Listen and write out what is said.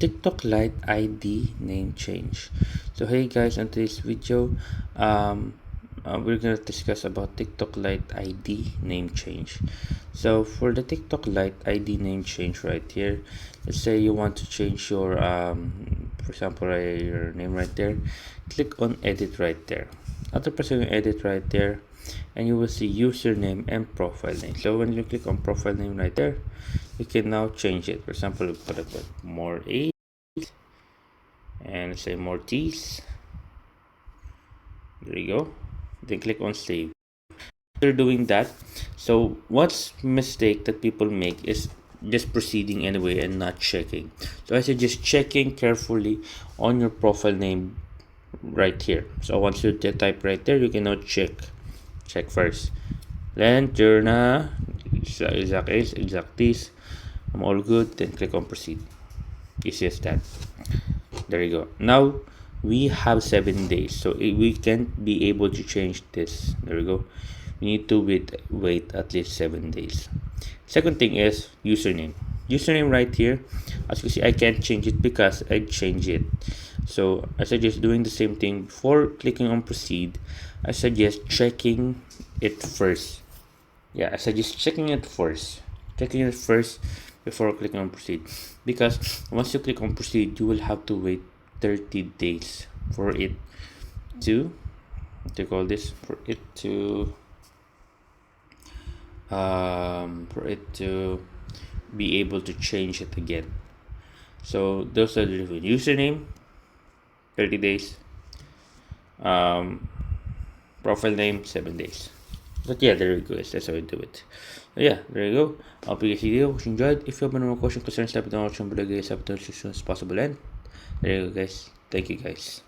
TikTok Lite ID name change. So hey guys, on today's video, we're gonna discuss about TikTok Lite ID name change. So for the TikTok Lite ID name change right here, let's say you want to change your for example your name right there. Click on edit right there. After pressing edit right there, and you will see username and profile name. So when you click on profile name right there, you can now change it. For example, we're gonna put more A and say more T's. There you go. Then click on save. After doing that, so what's mistake that people make is just proceeding anyway and not checking. So I suggest checking carefully on your profile name right here. So once you type right there, you can now check first. Then Journa, exact this. I'm all good. Then click on proceed. Easy as that. There you go. Now we have 7 days, so we can't be able to change this. There we go. We need to wait at least 7 days. Second thing is username right here. As you see, I can't change it because I changed it. So I suggest doing the same thing. Before clicking on proceed, I suggest checking it first. Yeah, I suggest checking it first before clicking on proceed, because once you click on proceed, you will have to wait 30 days for it to be able to change it again. So those are the different. Username 30 days, profile name 7 days. But yeah, there you go, guys. That's how you do it. So yeah, there you go. I hope you guys enjoyed. If you have any more questions, concerns, type it down below, guys. Up to as soon as possible. And there you go, guys. Thank you, guys.